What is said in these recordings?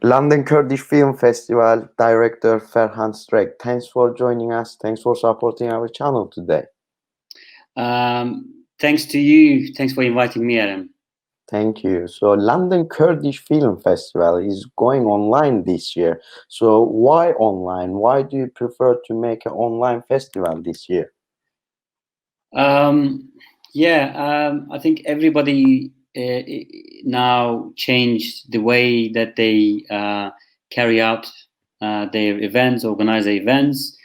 London Kurdish Film Festival Director Ferhan Sterk. Thanks for joining us. Thanks for supporting our channel today. Thanks to you. Thanks for inviting me, Erem. Thank you. So London Kurdish Film Festival is going online this year. So why online? Why do you prefer to make an online festival this year? I think everybody now changed the way that they carry out their events, organize their events.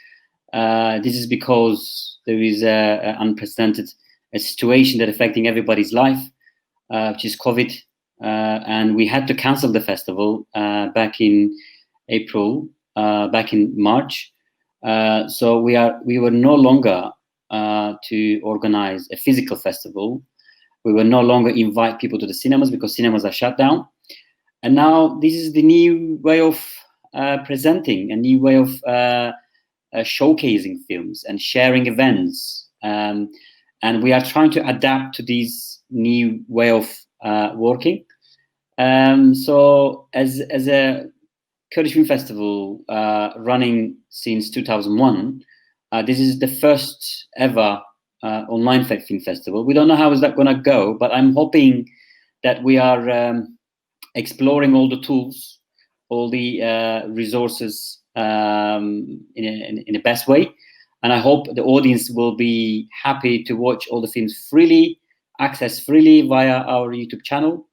This is because there is an unprecedented situation that affecting everybody's life, which is COVID, and we had to cancel the festival back in April, back in March. So we were no longer to organize a physical festival. We will no longer invite people to the cinemas because cinemas are shut down. And now this is the new way of presenting, a new way of showcasing films and sharing events. And we are trying to adapt to this new way of working. So as a Kurdish Film Festival running since 2001, this is the first ever online film festival. We don't know how is that going to go, but I'm hoping that we are exploring all the tools, all the resources in the best way. And I hope the audience will be happy to watch all the films freely, access freely via our YouTube channel.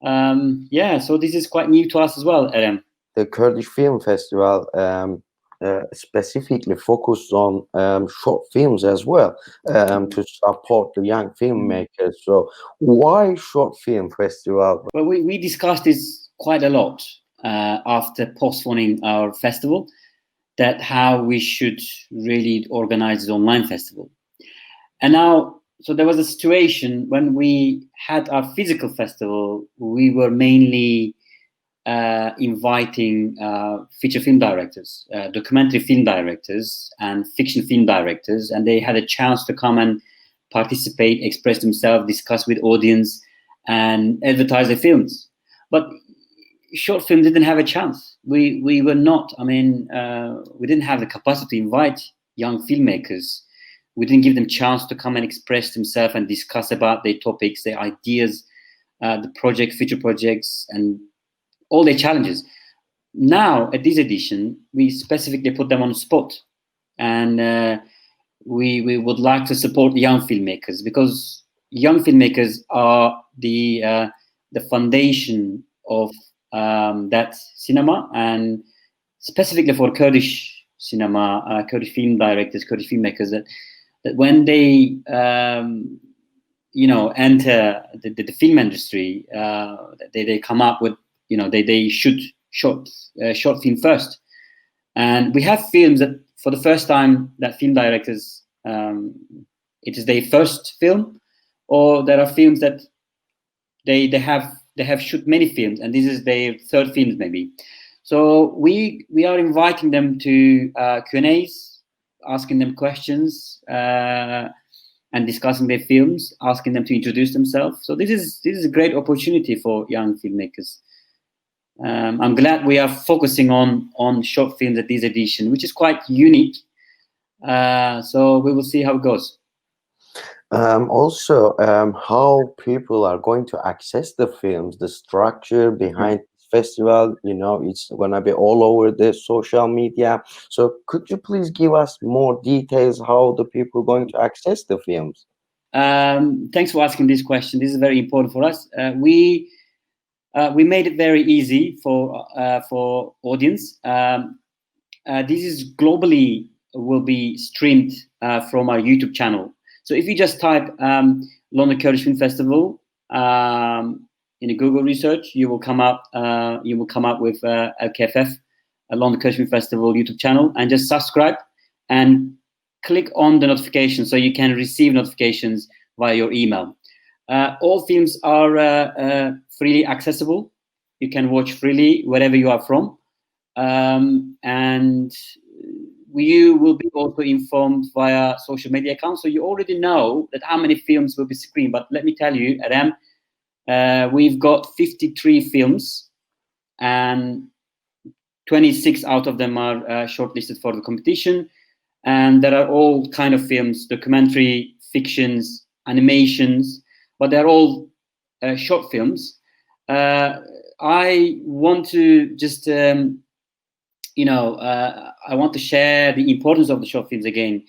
So this is quite new to us as well, Erem. The Kurdish Film Festival specifically focused on short films as well to support the young filmmakers. So why short film festival? Well, we discussed this quite a lot after postponing our festival, that how we should really organize the online festival. And now, so there was a situation when we had our physical festival, we were mainly inviting feature film directors, documentary film directors, and fiction film directors, and they had a chance to come and participate, express themselves, discuss with audience, and advertise their films. But short film didn't have a chance. We were not. I mean, we didn't have the capacity to invite young filmmakers. We didn't give them chance to come and express themselves and discuss about their topics, their ideas, the project, future projects, and all their challenges. Now, at this edition, we specifically put them on the spot. And we would like to support young filmmakers, because young filmmakers are the foundation of that cinema, and specifically for Kurdish cinema, Kurdish film directors, Kurdish filmmakers, that when they enter the film industry, they come up with, they shoot short film first. And we have films that for the first time that film directors, it is their first film, or there are films that they have shoot many films and this is their third film maybe. So we are inviting them to Q&As, asking them questions and discussing their films, asking them to introduce themselves. So this is a great opportunity for young filmmakers. I'm glad we are focusing on short films at this edition, which is quite unique. So we will see how it goes. Also, how people are going to access the films, the structure behind this festival, it's going to be all over the social media. So could you please give us more details how the people are going to access the films? Thanks for asking this question. This is very important for us. We made it very easy for audience. This is globally will be streamed from our YouTube channel. So if you just type London Kurdish Film Festival in a Google research, you will come up. You will come up with LKFF, London Kurdish Film Festival YouTube channel, and just subscribe and click on the notification so you can receive notifications via your email. All films are freely accessible. You can watch freely wherever you are from, and you will be also informed via social media accounts. So you already know that how many films will be screened. But let me tell you, Erem, we've got 53 films and 26 out of them are shortlisted for the competition. And there are all kind of films, documentary, fictions, animations, but they're all short films. I want to just, I want to share the importance of the short films again.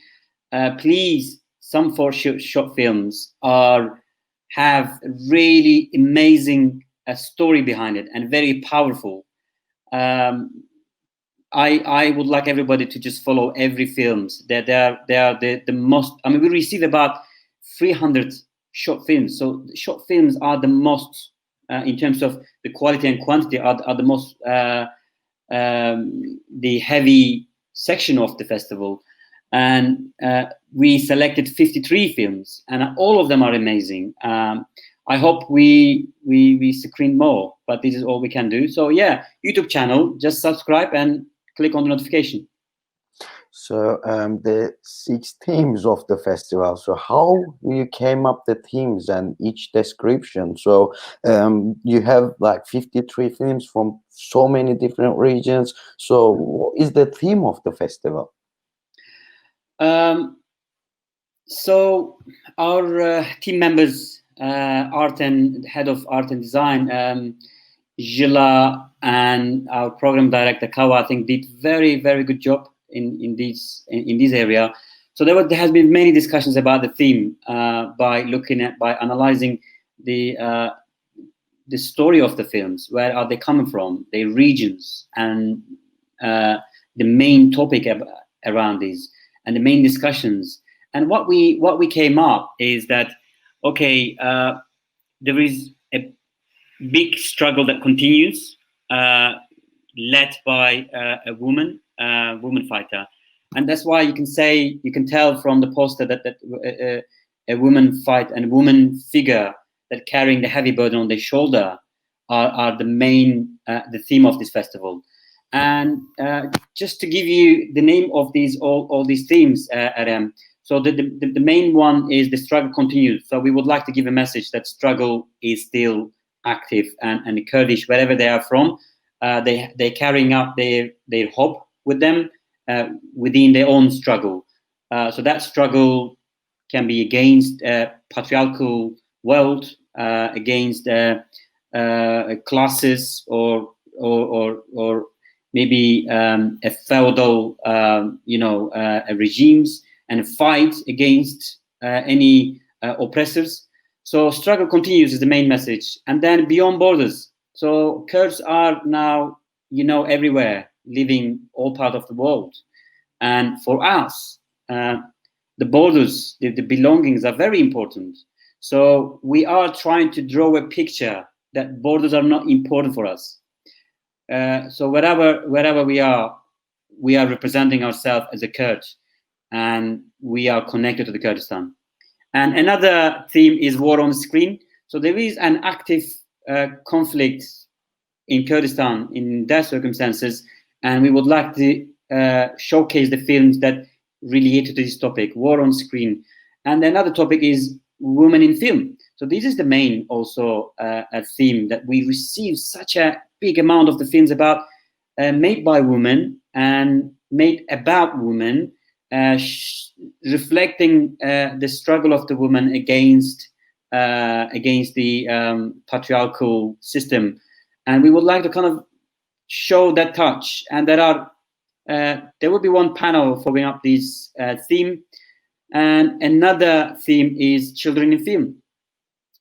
Please, some for short films have really amazing story behind it and very powerful. I would like everybody to just follow every films. They are the most. I mean, we receive about 300 short films. So short films are the most, in terms of the quality and quantity, are the most the heavy section of the festival. And we selected 53 films, and all of them are amazing. I hope we screen more, but this is all we can do. So yeah, YouTube channel, just subscribe and click on the notification. So the 6 themes of the festival. So how you came up the themes and each description? So you have like 53 themes from so many different regions. So what is the theme of the festival? So our team members, art and head of art and design, Jila, and our program director Kawa, I think did very good job in this area. So there has been many discussions about the theme by analyzing the story of the films. Where are they coming from? Their regions, and the main topic around these, and the main discussions. And what we came up is that, okay, there is a big struggle that continues, led by a woman fighter, and that's why you can tell from the poster that a woman fight and a woman figure that carrying the heavy burden on their shoulder are the main the theme of this festival. And just to give you the name of these all these themes, Erem. So the main one is the struggle continues. So we would like to give a message that struggle is still active, and the Kurdish, wherever they are from, they're carrying out their hope with them within their own struggle. So that struggle can be against a patriarchal world, against classes, or maybe a feudal, regimes, and a fight against any oppressors. So struggle continues is the main message. And then beyond borders. So Kurds are now, everywhere, living all part of the world. And for us, the borders, the belongings are very important. So we are trying to draw a picture that borders are not important for us. So wherever we are representing ourselves as a Kurd, and we are connected to the Kurdistan. And another theme is war on screen. So there is an active conflict in Kurdistan in that circumstances, and we would like to showcase the films that relate to this topic, war on screen. And another topic is women in film. So this is the main also a theme that we receive such a big amount of the films about made by women and made about women, reflecting the struggle of the woman against the patriarchal system. And we would like to kind of show that touch. And there will be one panel following up this theme. And another theme is children in film.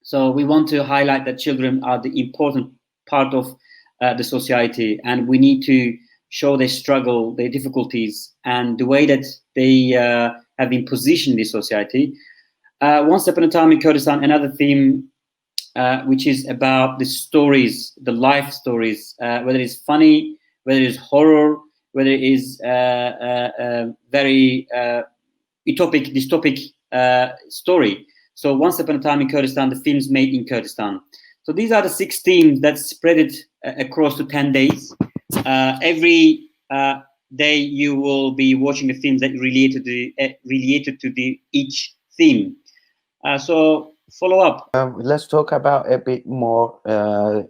So we want to highlight that children are the important part of the society, and we need to show their struggle, their difficulties, and the way that they have been positioned in this society. Once upon a time in Kurdistan, another theme which is about the stories, the life stories, whether it's funny, whether it's horror, whether it is very dystopic story. So once upon a time in Kurdistan, the films made in Kurdistan. So these are the 6 themes that spread it across to 10 days. Every day you will be watching the films that related to each theme. So follow up. Let's talk about a bit more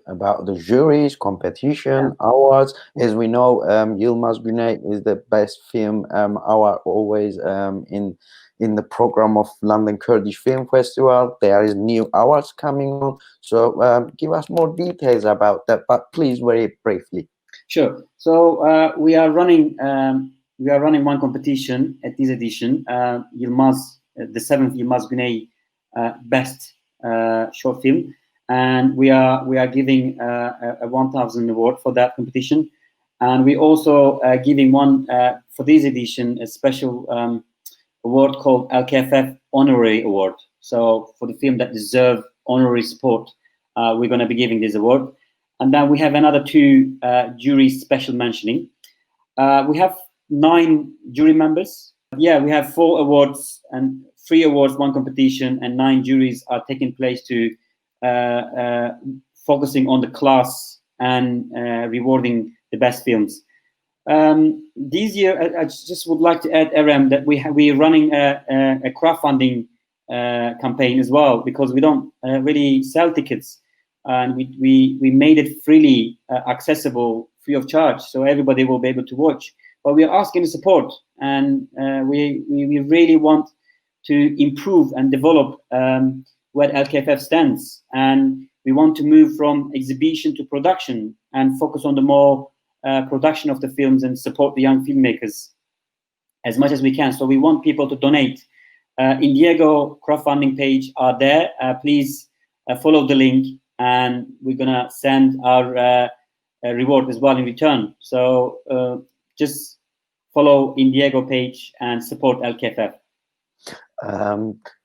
about the juries, Yeah. competition, awards. As we know, Yilmaz Guney is the best film award always in the program of London Kurdish Film Festival. There is new awards coming on, so give us more details about that, but please very briefly. Sure. So we are running one competition at this edition. Yilmaz, the seventh Yilmaz Güney best short film, and we are giving a 1,000 award for that competition, and we also giving one for this edition a special award called LKFF Honorary Award. So for the film that deserve honorary support, we're going to be giving this award. And then we have another two juries special mentioning. We have 9 jury members. Yeah, we have 4 awards and 3 awards, 1 competition, and 9 juries are taking place to focusing on the class and rewarding the best films. This year, I just would like to add, Erem, that we're running a crowdfunding campaign as well, because we don't really sell tickets, and we made it freely accessible, free of charge, so everybody will be able to watch. But we are asking support, and we really want to improve and develop where LKFF stands, and we want to move from exhibition to production and focus on the more production of the films and support the young filmmakers as much as we can. So we want people to donate. Indiego crowdfunding page are there. Please follow the link, and we're gonna send our reward as well in return. So just follow Indiego page and support LKFF.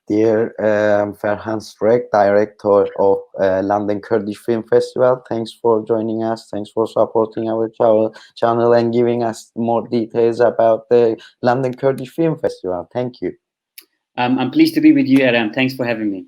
Dear Ferhan Sterk, Director of London Kurdish Film Festival, thanks for joining us. Thanks for supporting our channel and giving us more details about the London Kurdish Film Festival. Thank you. I'm pleased to be with you, Erem. Thanks for having me.